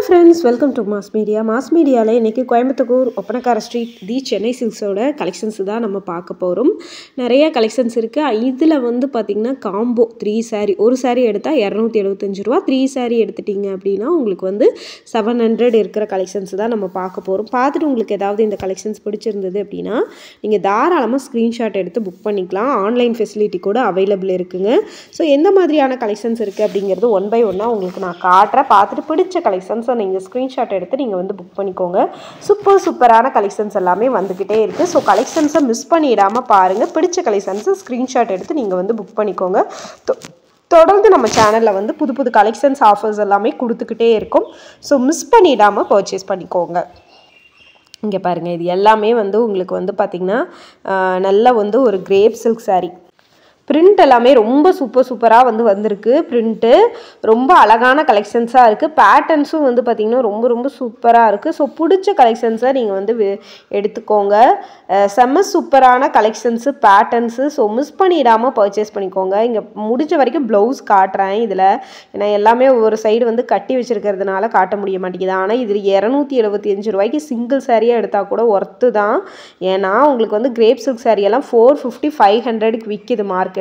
friends, welcome to Mass Media. Mass Media ல இன்னைக்கு Coimbatore Oppanakara street தி Chennai சில்க்ஸோட collections தான் நம்ம பார்க்க போறோம். நிறைய கலெக்ஷன்ஸ் இருக்கு. இதுல வந்து பாத்தீங்கன்னா காம்போ 3 saree ஒரு saree எடுத்தா 275 ரூபாய், 3 saree எடுத்துட்டீங்க அப்படினா உங்களுக்கு வந்து 700 இருக்கிற கலெக்ஷன்ஸ் தான் நம்ம பார்க்க போறோம். பார்த்துட்டு உங்களுக்கு ஏதாவது இந்த கலெக்ஷன்ஸ் பிடிச்சிருந்தது அப்படினா நீங்க தாராளமா ஸ்கிரீன்ஷாட் எடுத்து புக் பண்ணிக்கலாம். ஆன்லைன் ஃபெசிலிட்டி கூட அவேலபிள் இருக்குங்க. சோ எந்த மாதிரியான கலெக்ஷன்ஸ் இருக்கு அப்படிங்கிறது ஒன் பை ஒன்னா உங்களுக்கு நான் காட்றேன். பார்த்துட்டு பிடிச்ச கலெக்ஷன்ஸை நீங்கள் ஸ்க்ரீன்ஷாட் எடுத்து நீங்கள் வந்து புக் பண்ணிக்கோங்க. சூப்பரான கலெக்ஷன்ஸ் எல்லாமே வந்துக்கிட்டே இருக்குது. ஸோ கலெக்ஷன்ஸை மிஸ் பண்ணிடாமல் பாருங்கள். பிடிச்ச கலெக்ஷன்ஸை ஸ்க்ரீன்ஷாட் எடுத்து நீங்கள் வந்து புக் பண்ணிக்கோங்க. தொடர்ந்து நம்ம சேனலில் வந்து புது கலெக்ஷன்ஸ் ஆஃபர்ஸ் எல்லாமே கொடுத்துக்கிட்டே இருக்கும். ஸோ மிஸ் பண்ணிடாமல் பர்ச்சேஸ் பண்ணிக்கோங்க. இங்கே பாருங்கள், இது எல்லாமே வந்து உங்களுக்கு வந்து பார்த்திங்கன்னா நல்ல வந்து ஒரு கிரேப் சில்க் saree. பிரிண்ட் எல்லாமே ரொம்ப சூப்பராக வந்து வந்திருக்கு. பிரிண்ட்டு ரொம்ப அழகான கலெக்ஷன்ஸாக இருக்குது. பேட்டர்ன்ஸும் வந்து பார்த்திங்கன்னா ரொம்ப சூப்பராக இருக்குது. ஸோ பிடிச்ச கலெக்ஷன்ஸை நீங்கள் வந்து எடுத்துக்கோங்க. செம்ம சூப்பரான கலெக்ஷன்ஸு, பேட்டர்ன்ஸு. ஸோ மிஸ் பண்ணிடாமல் பர்ச்சேஸ் பண்ணிக்கோங்க. இங்கே முடிஞ்ச வரைக்கும் ப்ளவுஸ் காட்டுறேன். இதில் ஏன்னா எல்லாமே ஒரு சைடு வந்து கட்டி வச்சுருக்கிறதுனால காட்ட முடிய மாட்டேங்குது. ஆனால் இது 275 ரூபாய்க்கு சிங்கிள் சாரியாக எடுத்தால் கூட ஒர்த்து தான். ஏன்னா உங்களுக்கு வந்து கிரேப் சில்க் சாரியெல்லாம் 450 500க்கு விற்கிது மார்க்கெட்.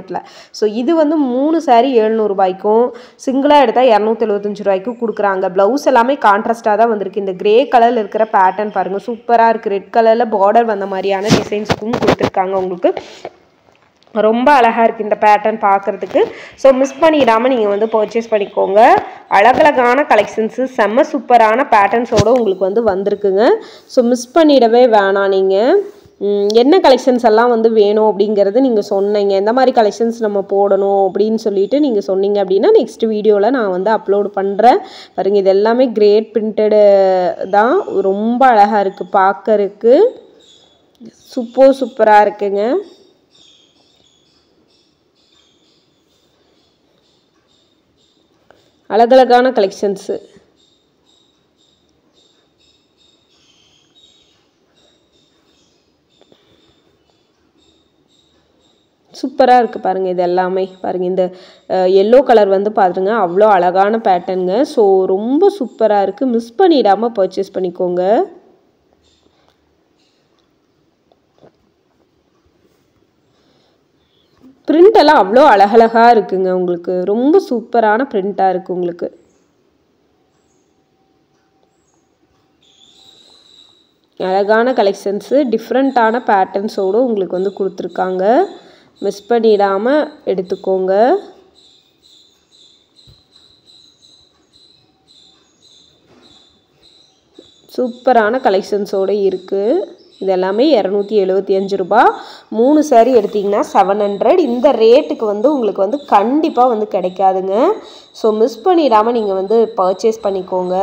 ஸோ இது வந்து 3 saree 700 ரூபாய்க்கும், சிங்கிளாக எடுத்தால் 275 ரூபாய்க்கும் கொடுக்குறாங்க. ப்ளவுஸ் எல்லாமே கான்ட்ராஸ்டாக தான் வந்திருக்கு. இந்த கிரே கலரில் இருக்கிற பேட்டர்ன் பாருங்கள், சூப்பராக இருக்குது. ரெட் கலரில் பார்டர் வந்த மாதிரியான டிசைன்ஸுக்கும் கொடுத்துருக்காங்க. உங்களுக்கு ரொம்ப அழகாக இருக்குது இந்த பேட்டர்ன் பார்க்குறதுக்கு. ஸோ மிஸ் பண்ணிடாமல் நீங்கள் வந்து பர்ச்சேஸ் பண்ணிக்கோங்க. அழகழகான கலெக்ஷன்ஸு, செம்ம சூப்பரான பேட்டர்ன்ஸோடு உங்களுக்கு வந்து வந்திருக்குங்க. ஸோ மிஸ் பண்ணிடவே வேணாம். நீங்கள் என்ன கலெக்ஷன்ஸ் எல்லாம் வந்து வேணும் அப்படிங்கிறது நீங்கள் சொன்னீங்க. எந்த மாதிரி கலெக்ஷன்ஸ் நம்ம போடணும் அப்படின்னு சொல்லிட்டு நீங்கள் சொன்னீங்க அப்படின்னா நெக்ஸ்ட் வீடியோவில் நான் வந்து அப்லோட் பண்ணுறேன். பாருங்கள், இது எல்லாமே கிரேட் பிரிண்டடு தான். ரொம்ப அழகாக இருக்குது பார்க்கறதுக்கு. சூப்பராக இருக்குங்க. அழகழகான கலெக்ஷன்ஸு. சூப்பராக இருக்குது பாருங்கள். இது எல்லாமே பாருங்கள், இந்த எல்லோ கலர் வந்து பாருங்க, அவ்வளோ அழகான பேட்டர்னுங்க. ஸோ ரொம்ப சூப்பராக இருக்குது. மிஸ் பண்ணிடாமல் பர்ச்சேஸ் பண்ணிக்கோங்க. பிரிண்ட் எல்லாம் அவ்வளோ அழகழகாக இருக்குங்க. உங்களுக்கு ரொம்ப சூப்பரான பிரிண்ட்டாக இருக்குது. உங்களுக்கு அழகான கலெக்ஷன்ஸு, டிஃப்ரெண்ட்டான பேட்டர்ன்ஸோடு உங்களுக்கு வந்து கொடுத்துருக்காங்க. மிஸ் பண்ணிடாமல் எடுத்துக்கோங்க. சூப்பரான கலெக்ஷன்ஸோடு இருக்குது. இது எல்லாமே 275 ரூபாய். 3 saree எடுத்திங்கன்னா 700. இந்த ரேட்டுக்கு வந்து உங்களுக்கு வந்து கண்டிப்பாக வந்து கிடைக்காதுங்க. ஸோ மிஸ் பண்ணிடாமல் நீங்கள் வந்து பர்ச்சேஸ் பண்ணிக்கோங்க.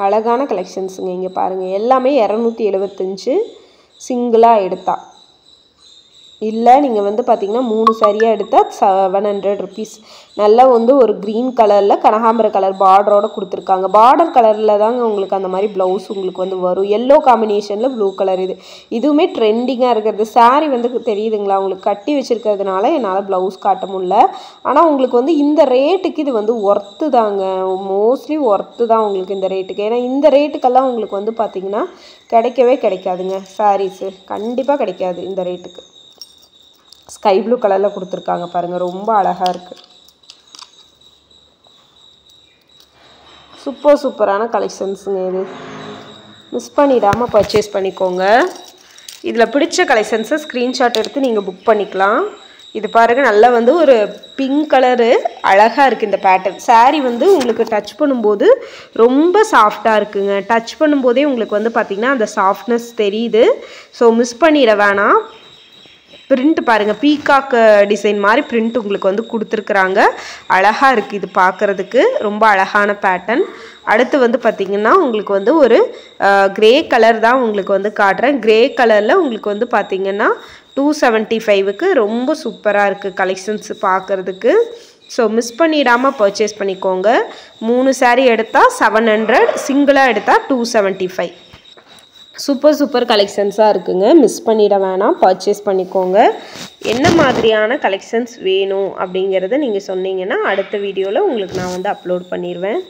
அழகான கலெக்ஷன்ஸுங்க. இங்கே பாருங்கள், எல்லாமே 275 சிங்கிளாக எடுத்தா. இல்லை நீங்கள் வந்து பார்த்தீங்கன்னா 3 சாரியாக எடுத்தால் 700 ருபீஸ். நல்லா வந்து ஒரு க்ரீன் கலரில் கனகாம்பர கலர் பார்டரோடு கொடுத்துருக்காங்க. பார்டர் கலரில் தாங்க உங்களுக்கு அந்த மாதிரி ப்ளவுஸ் உங்களுக்கு வந்து வரும். எல்லோ காம்பினேஷனில் ப்ளூ கலர். இதுவுமே ட்ரெண்டிங்காக இருக்கிறது. சாரீ வந்து தெரியுதுங்களா உங்களுக்கு, கட்டி வச்சுருக்கிறதுனால என்னால் ப்ளவுஸ் காட்ட முடியல. ஆனால் உங்களுக்கு வந்து இந்த ரேட்டுக்கு இது வந்து ஒர்த்து தாங்க. மோஸ்ட்லி ஒர்த்து தான் உங்களுக்கு இந்த ரேட்டுக்கு. ஏன்னா இந்த ரேட்டுக்கெல்லாம் உங்களுக்கு வந்து பார்த்திங்கன்னா கிடைக்கவே கிடைக்காதுங்க. சாரீஸு கண்டிப்பாக கிடைக்காது இந்த ரேட்டுக்கு. ஸ்கை ப்ளூ கலரில் கொடுத்துருக்காங்க பாருங்கள், ரொம்ப அழகாக இருக்குது. சூப்பரான கலெக்ஷன்ஸுங்க. இது மிஸ் பண்ணிடாமல் பர்ச்சேஸ் பண்ணிக்கோங்க. இதில் பிடிச்ச கலெக்ஷன்ஸை ஸ்க்ரீன்ஷாட் எடுத்து நீங்கள் புக் பண்ணிக்கலாம். இது பாருங்கள், நல்லா வந்து ஒரு பிங்க் கலரு அழகாக இருக்குது இந்த பேட்டர்ன். சாரீ வந்து உங்களுக்கு டச் பண்ணும்போது ரொம்ப சாஃப்டாக இருக்குங்க. டச் பண்ணும்போதே உங்களுக்கு வந்து பார்த்திங்கன்னா அந்த சாஃப்ட்னஸ் தெரியுது. ஸோ மிஸ் பண்ணிட வேணாம். பிரிண்ட் பாருங்கள், பீகாக் டிசைன் மாதிரி பிரிண்ட் உங்களுக்கு வந்து கொடுத்துருக்குறாங்க. அழகாக இருக்குது இது பார்க்குறதுக்கு. ரொம்ப அழகான பேட்டர்ன். அடுத்து வந்து பார்த்திங்கன்னா உங்களுக்கு வந்து ஒரு கிரே கலர் தான் உங்களுக்கு வந்து காட்டுறேன். கிரே கலரில் உங்களுக்கு வந்து பார்த்திங்கன்னா 275க்கு ரொம்ப சூப்பராக இருக்குது கலெக்ஷன்ஸ் பார்க்குறதுக்கு. ஸோ மிஸ் பண்ணிடாமல் பர்ச்சேஸ் பண்ணிக்கோங்க. 3 saree எடுத்தால் 700, சிங்கிளாக எடுத்தால் 275. சூப்பர் கலெக்ஷன்ஸாக இருக்குங்க. மிஸ் பண்ணிட வேணாம், பர்ச்சேஸ் பண்ணிக்கோங்க. என்ன மாதிரியான கலெக்ஷன்ஸ் வேணும் அப்படிங்கிறத நீங்கள் சொன்னீங்கன்னா அடுத்த வீடியோவில் உங்களுக்கு நான் வந்து அப்லோட் பண்ணிடுவேன்.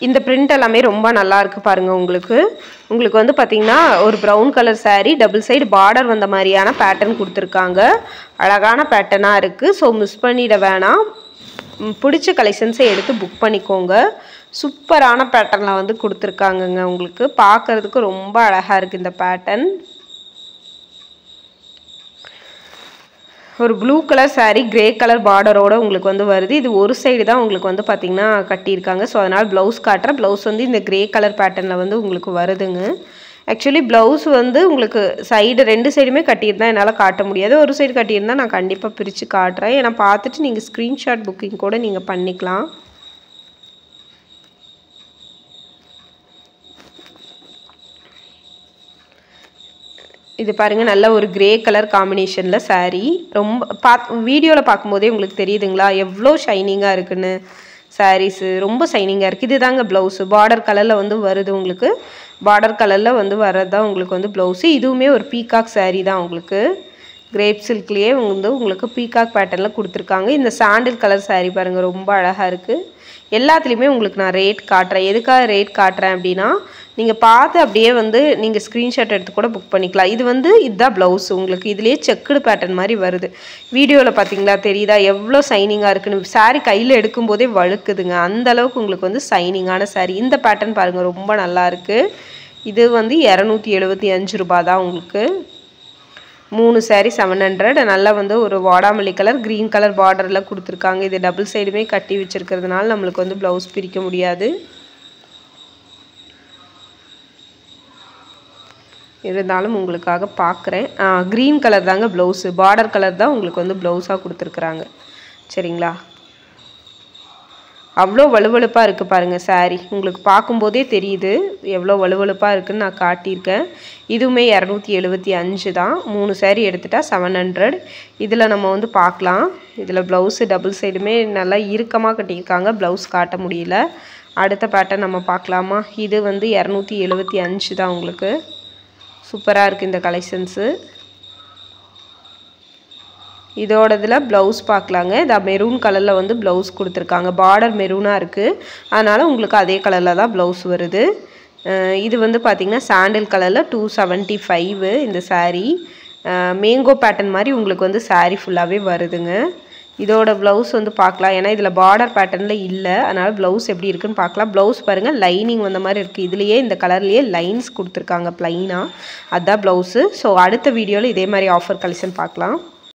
இந்த பிரிண்ட் எல்லாமே ரொம்ப நல்லா இருக்குது பாருங்கள். உங்களுக்கு வந்து பார்த்திங்கன்னா ஒரு brown colour saree double side border வந்த மாதிரியான பேட்டர்ன் கொடுத்துருக்காங்க. அழகான பேட்டர்னாக இருக்குது. ஸோ மிஸ் பண்ணிட வேணாம், பிடிச்ச கலெக்ஷன்ஸை எடுத்து புக் பண்ணிக்கோங்க. சூப்பரான பேட்டர்னில் வந்து கொடுத்துருக்காங்கங்க. உங்களுக்கு பார்க்குறதுக்கு ரொம்ப அழகாக இருக்குது இந்த பேட்டர்ன். ஒரு blue colour saree grey colour பார்டரோடு உங்களுக்கு வந்து வருது. இது ஒரு சைடு தான் உங்களுக்கு வந்து பார்த்திங்கன்னா கட்டியிருக்காங்க. ஸோ அதனால் ப்ளவுஸ் காட்டுறேன். ப்ளவுஸ் வந்து இந்த கிரே கலர் பேட்டர்னில் வந்து உங்களுக்கு வருதுங்க. ஆக்சுவலி ப்ளவுஸ் வந்து உங்களுக்கு சைடு 2 சைடுமே கட்டியிருந்தால் என்னால் காட்ட முடியாது. ஒரு சைடு கட்டியிருந்தால் நான் கண்டிப்பாக பிரித்து காட்டுறேன். ஏன்னா பார்த்துட்டு நீங்கள் ஸ்க்ரீன்ஷாட் புக்கிங் கூட நீங்கள் பண்ணிக்கலாம். இது பாருங்கள், நல்ல ஒரு கிரே கலர் காம்பினேஷனில் saree. ரொம்ப வீடியோவில் பார்க்கும்போதே உங்களுக்கு தெரியுதுங்களா எவ்வளோ ஷைனிங்காக இருக்குன்னு. சாரீஸு ரொம்ப ஷைனிங்காக இருக்குது. இது தாங்க ப்ளவுஸு. பார்டர் கலரில் வந்து வருது உங்களுக்கு. பார்டர் கலரில் வந்து வர்றது தான் உங்களுக்கு வந்து ப்ளவுஸு. இதுவுமே ஒரு பீகாக் saree தான் உங்களுக்கு. கிரேப் சில்க்லேயே வந்து உங்களுக்கு பீகாக் பேட்டர்னில் கொடுத்துருக்காங்க. இந்த சாண்டில் கலர் saree பாருங்கள், ரொம்ப அழகாக இருக்குது. எல்லாத்துலேயுமே உங்களுக்கு நான் ரேட் காட்டுறேன். எதுக்காக ரேட் காட்டுறேன் அப்படின்னா நீங்கள் பார்த்து அப்படியே வந்து நீங்கள் ஸ்க்ரீன்ஷாட் எடுத்து கூட புக் பண்ணிக்கலாம். இது வந்து இதுதான் ப்ளவுஸ். உங்களுக்கு இதுலேயே செக்குடு பேட்டர்ன் மாதிரி வருது. வீடியோவில் பார்த்தீங்களா தெரியுதா எவ்வளோ ஷைனிங்காக இருக்குன்னு. saree கையில் எடுக்கும்போதே வழுக்குதுங்க. அந்தளவுக்கு உங்களுக்கு வந்து ஷைனிங்கான saree. இந்த பேட்டர்ன் பாருங்கள், ரொம்ப நல்லா இருக்குது. இது வந்து 275 ரூபா தான் உங்களுக்கு. 3 saree 700. நல்லா வந்து ஒரு வாடாமல்லி கலர் க்ரீன் கலர் பார்டரில் கொடுத்துருக்காங்க. இது டபுள் சைடுமே கட்டி வச்சுருக்கிறதுனால நம்மளுக்கு வந்து ப்ளவுஸ் பிரிக்க முடியாது. இருந்தாலும் உங்களுக்காக பார்க்குறேன். க்ரீன் கலர் தாங்க ப்ளவுஸு. பார்டர் கலர் தான் உங்களுக்கு வந்து ப்ளவுஸாக கொடுத்துருக்குறாங்க. சரிங்களா? அவ்வளோ வலுவழுப்பாக இருக்குது பாருங்கள் saree. உங்களுக்கு பார்க்கும்போதே தெரியுது எவ்வளோ வலுவழுப்பாக இருக்குதுன்னு நான் காட்டியிருக்கேன். இதுவுமே 275 தான். 3 saree எடுத்துகிட்டா 700. இதில் நம்ம வந்து பார்க்கலாம். இதில் ப்ளவுஸு டபுள் சைடுமே நல்லா இறுக்கமாக கட்டியிருக்காங்க. ப்ளவுஸ் காட்ட முடியல. அடுத்த பேட்டர்ன் நம்ம பார்க்கலாமா? இது வந்து 275 தான் உங்களுக்கு. சூப்பராக இருக்குது இந்த கலெக்ஷன்ஸு. இதோட இதில் ப்ளவுஸ் பார்க்கலாங்க. இதை மெரூன் கலரில் வந்து ப்ளவுஸ் கொடுத்துருக்காங்க. பார்டர் மெரூனாக இருக்குது. அதனால் உங்களுக்கு அதே கலரில் தான் ப்ளவுஸ் வருது. இது வந்து பார்த்திங்கன்னா சாண்டில் கலரில் 275 இந்த saree. மேங்கோ பேட்டர்ன் மாதிரி உங்களுக்கு வந்து saree ஃபுல்லாகவே வருதுங்க. இதோட ப்ளவுஸ் வந்து பார்க்கலாம். ஏன்னா இதில் பார்டர் பேட்டர்னில் இல்லை. அதனால் ப்ளவுஸ் எப்படி இருக்குன்னு பார்க்கலாம். ப்ளவுஸ் பாருங்கள், லைனிங் வந்த மாதிரி இருக்குது. இதுலேயே இந்த கலர்லேயே லைன்ஸ் கொடுத்துருக்காங்க ப்ளைனாக. அதுதான் ப்ளவுஸு. ஸோ அடுத்த வீடியோவில் இதே மாதிரி ஆஃபர் கலெக்ஷன் பார்க்கலாம்.